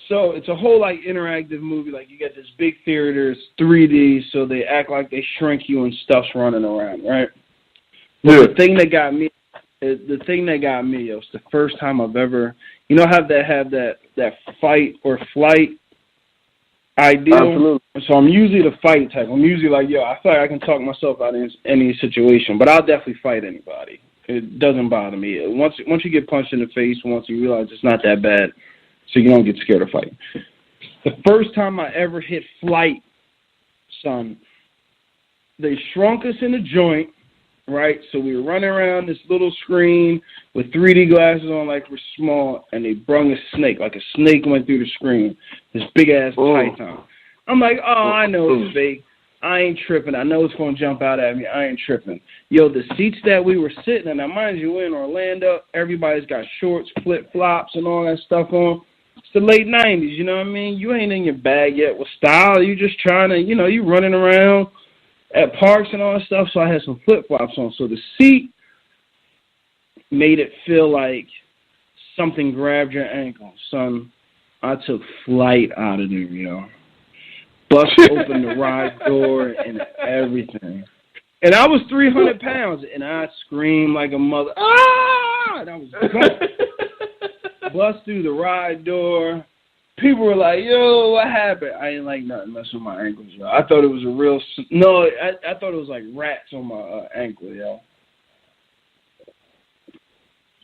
So it's a whole like interactive movie. Like you get this big theater, it's 3D, so they act like they shrink you and stuff's running around, right? But Yeah. the thing that got me, it was the first time I've ever, you know, have that fight or flight ideal. Absolutely. So I'm usually the fight type. I'm usually like, yo, I feel like I can talk myself out of any situation, but I'll definitely fight anybody. It doesn't bother me. Once you get punched in the face, once you realize it's not that bad, so you don't get scared of fighting. The first time I ever hit flight, son, they shrunk us in the joint, right? So we were running around this little screen with 3D glasses on like we're small, and they brung a snake, like a snake went through the screen, this big-ass python. I'm like, oh, I know it's fake. I ain't tripping. I know it's going to jump out at me. I ain't tripping. Yo, the seats that we were sitting in, now mind you, in Orlando, everybody's got shorts, flip-flops, and all that stuff on. It's the late 90s, you know what I mean? You ain't in your bag yet with style. You just trying to, you know, you running around at parks and all that stuff, so I had some flip-flops on. So the seat made it feel like something grabbed your ankle. Son, I took flight out of there, yo. Bust open the ride door and everything. And I was 300 pounds, and I screamed like a mother. Ah! And I was gone. Bust through the ride door. People were like, yo, what happened? I ain't like nothing messing with my ankles, yo. I thought it was a real... No, I thought it was like rats on my ankle, yo.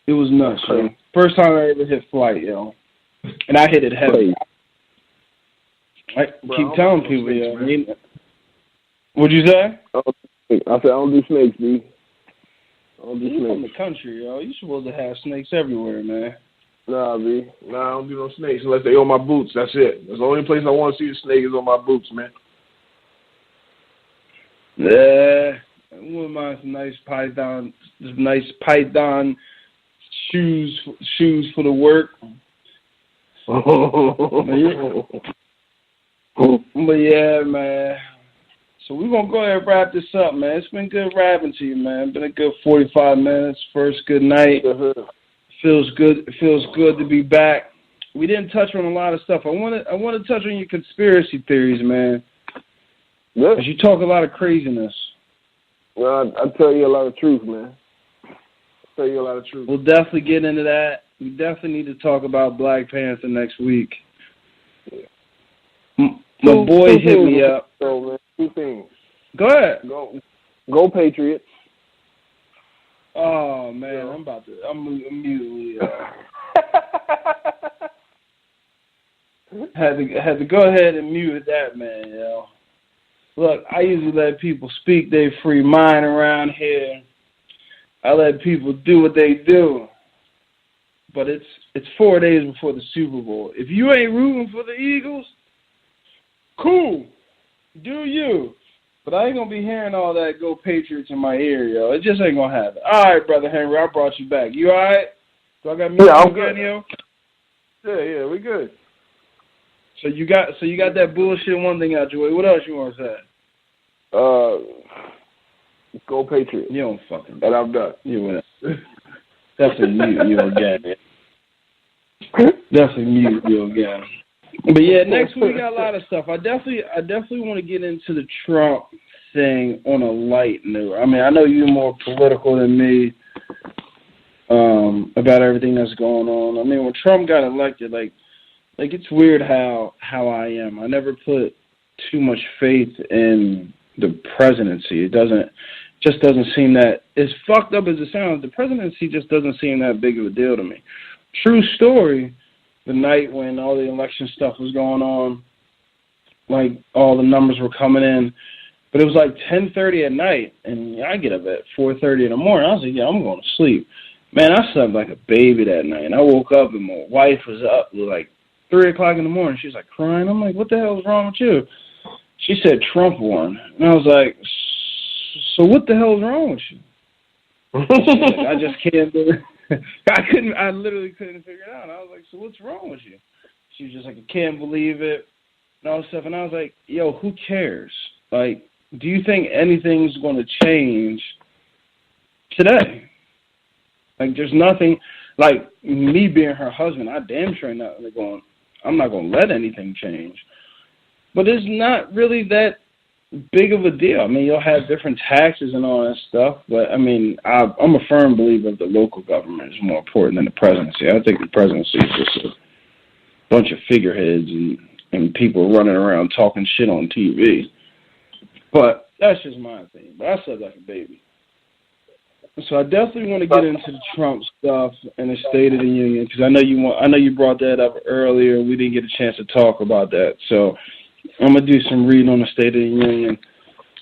It was nuts, yo. First time I ever hit flight, yo. And I hit it heavy. I keep telling people, yo. What'd you say? I said, I don't do snakes, B. I don't do You snakes. from the country, yo. You supposed to have snakes everywhere, man. Nah, B. Nah, I don't do no snakes unless they on my boots. That's it. That's the only place I want to see the snake is on my boots, man. Yeah. I wouldn't mind some nice python shoes for the work. But yeah, man. So we're going to go ahead and wrap this up, man. It's been good rapping to you, man. Been a good 45 minutes. First good night. Feels good. It feels good to be back. We didn't touch on a lot of stuff. I want to touch on your conspiracy theories, man. Yeah. Because you talk a lot of craziness. Well, I tell you a lot of truth, man. We'll definitely get into that. We definitely need to talk about Black Panther next week. My boy hit me up. So, man, two things. Go ahead. Go Patriots. Oh man, I'm immediately had to go ahead and mute that, man. Yo, look, I usually let people speak their free mind around here. I let people do what they do. But it's 4 days before the Super Bowl. If you ain't rooting for the Eagles, cool, do you? But I ain't going to be hearing all that Go Patriots in my ear, yo. It just ain't going to happen. All right, Brother Henry, I brought you back. You all right? Do I got me again, yo? Yeah, we good. So you got that bullshit one thing out your way. What else you want to say? Go Patriots. You don't fucking... And I'm done. You went. Definitely mute you again. Definitely mute you again. But yeah, next week we got a lot of stuff. I definitely want to get into the Trump thing on a light note. I mean, I know you're more political than me about everything that's going on. I mean, when Trump got elected, like it's weird how I am. I never put too much faith in the presidency. It just doesn't seem that, as fucked up as it sounds, the presidency just doesn't seem that big of a deal to me. True story. The night when all the election stuff was going on, like all the numbers were coming in, but it was like 10:30 at night, and I get up at 4:30 in the morning. I was like, yeah, I'm going to sleep. Man, I slept like a baby that night, and I woke up and my wife was up like 3 o'clock in the morning. She was like crying. I'm like, what the hell is wrong with you? She said Trump won, and I was like, so what the hell is wrong with you? Like, I just can't do it. I literally couldn't figure it out. I was like, so what's wrong with you? She was just like, I can't believe it, and all this stuff. And I was like, yo, who cares? Like, do you think anything's going to change today? Like, there's nothing, like, me being her husband, I damn sure not going, I'm not going to let anything change. But it's not really that big of a deal. I mean, you'll have different taxes and all that stuff, but, I mean, I'm a firm believer that the local government is more important than the presidency. I think the presidency is just a bunch of figureheads and people running around talking shit on TV. But that's just my opinion. But I said like a baby. So I definitely want to get into the Trump stuff and the State of the Union because I know you brought that up earlier. We didn't get a chance to talk about that. So I'm gonna do some reading on the State of the Union.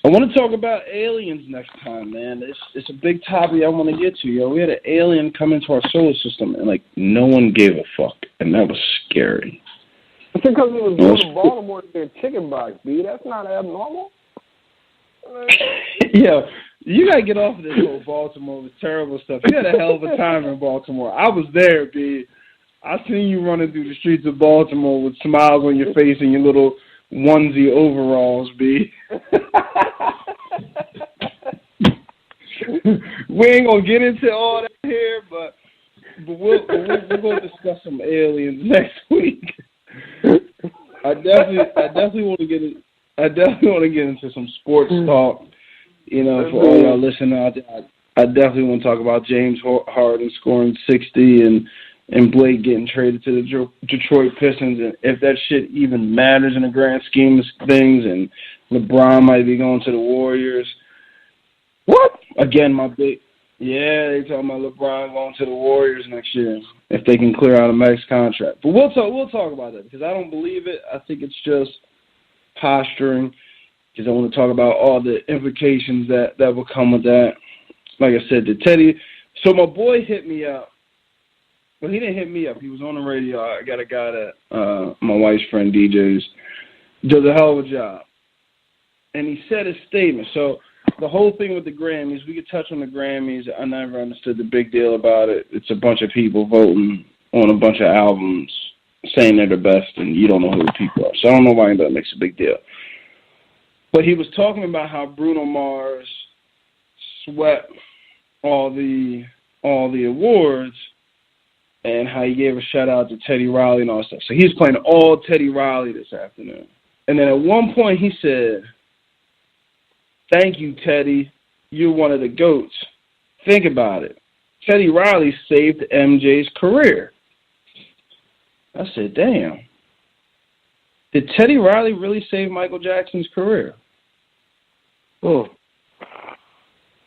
I want to talk about aliens next time, man. It's a big topic I want to get to, yo. We had an alien come into our solar system and like no one gave a fuck, and that was scary. It's because he was going to Baltimore to get a chicken box, B. That's not abnormal. Yeah. You got to get off of this whole Baltimore with terrible stuff. You had a hell of a time in Baltimore. I was there, B. I seen you running through the streets of Baltimore with smiles on your face and your little onesie overalls, B. We ain't going to get into all that here, but we're going to discuss some aliens next week. I definitely want to get into some sports talk. You know, for all y'all listening out there, I definitely want to talk about James Harden scoring 60 and Blake getting traded to the Detroit Pistons, and if that shit even matters in the grand scheme of things, and LeBron might be going to the Warriors. What? Again, they talking about LeBron going to the Warriors next year if they can clear out a max contract. But we'll talk about that because I don't believe it. I think it's just posturing. Because I want to talk about all the implications that will come with that. Like I said, so my boy hit me up. Well, he didn't hit me up. He was on the radio. I got a guy that my wife's friend DJs does a hell of a job. And he said his statement. So the whole thing with the Grammys, we could touch on the Grammys. I never understood the big deal about it. It's a bunch of people voting on a bunch of albums saying they're the best, and you don't know who the people are. So I don't know why that makes a big deal. But he was talking about how Bruno Mars swept all the awards and how he gave a shout out to Teddy Riley and all that stuff. So he's playing all Teddy Riley this afternoon. And then at one point he said, "Thank you, Teddy. You're one of the GOATs." Think about it. Teddy Riley saved MJ's career. I said, damn. Did Teddy Riley really save Michael Jackson's career? Oh,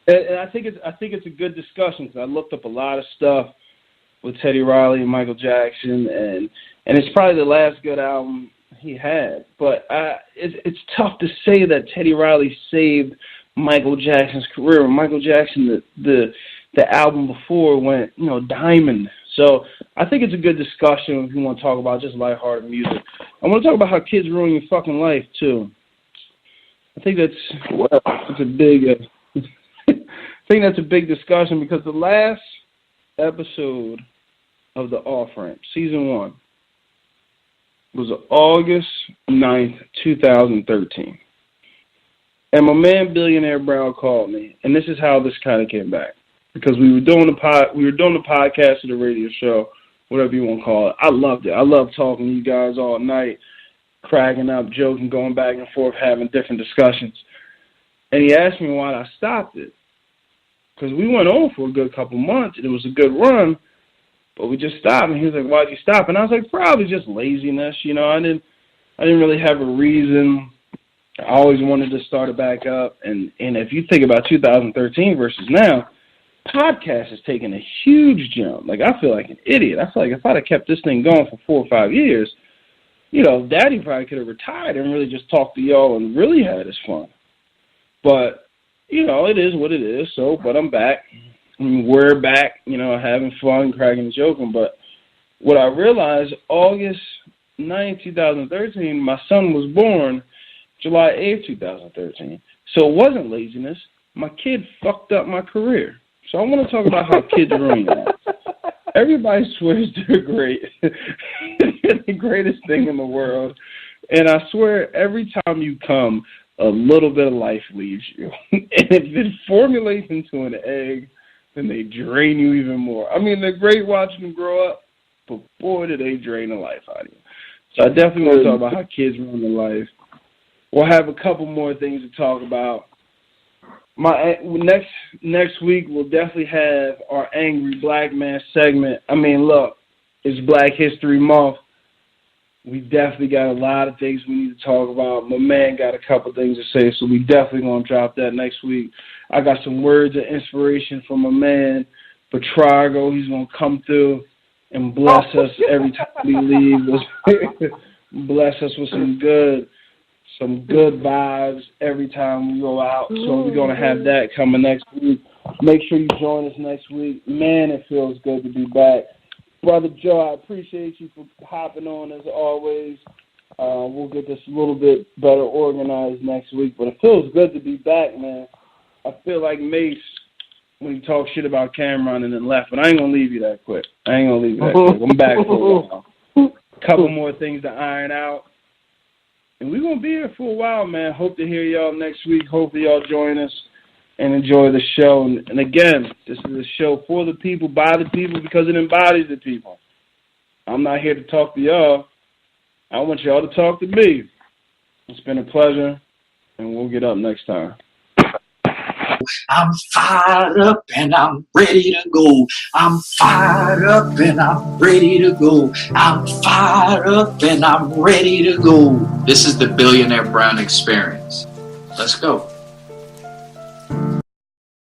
and I think it's a good discussion because I looked up a lot of stuff with Teddy Riley and Michael Jackson, and it's probably the last good album he had. But it's tough to say that Teddy Riley saved Michael Jackson's career. When Michael Jackson, the album before went, diamond. So I think it's a good discussion if you want to talk about just lighthearted music. I want to talk about how kids ruin your fucking life too. I think that's a big discussion because the last episode of the Off-Ramp, season 1, was August 9th, 2013. And my man Billionaire Brown called me, and this is how this kind of came back. Because we were doing the podcast or the radio show, whatever you want to call it. I loved it. I loved talking to you guys all night, cracking up, joking, going back and forth, having different discussions. And he asked me why I stopped it. Because we went on for a good couple months, and it was a good run, but we just stopped. And he was like, "Why'd you stop?" And I was like, probably just laziness. I didn't really have a reason. I always wanted to start it back up. And if you think about 2013 versus now, podcast has taken a huge jump. Like, I feel like an idiot. I feel like if I'd have kept this thing going for 4 or 5 years, Daddy probably could have retired and really just talked to y'all and really had his fun. But, it is what it is. So, but I'm back. We're back, having fun, cracking and joking. But what I realized, August 9th, 2013, my son was born July 8th, 2013. So it wasn't laziness. My kid fucked up my career. So I want to talk about how kids ruin that. Everybody swears they're great. They're the greatest thing in the world. And I swear every time you come, a little bit of life leaves you. And if it formulates into an egg, then they drain you even more. I mean, they're great watching them grow up, but boy, do they drain the life out of you. So I definitely want to talk about how kids run their life. We'll have a couple more things to talk about. Next week we'll definitely have our Angry Black Man segment. I mean, look, it's Black History Month. We definitely got a lot of things we need to talk about. My man got a couple things to say, so we definitely going to drop that next week. I got some words of inspiration from my man, Petrago. He's going to come through and bless us every time we leave. Bless us with some good vibes every time we go out. So we're going to have that coming next week. Make sure you join us next week. Man, it feels good to be back. Brother Joe, I appreciate you for hopping on as always. We'll get this a little bit better organized next week, but it feels good to be back, man. I feel like Mace when he talked shit about Cameron and then left, but I ain't going to leave you that quick. I'm back for a while. A couple more things to iron out. And we're going to be here for a while, man. Hope to hear y'all next week. Hopefully y'all join us and enjoy the show. And again, this is a show for the people, by the people, because it embodies the people. I'm not here to talk to y'all. I want y'all to talk to me. It's been a pleasure, and we'll get up next time. I'm fired up and I'm ready to go. I'm fired up and I'm ready to go. I'm fired up and I'm ready to go. This is the Billionaire Brown Experience. Let's go.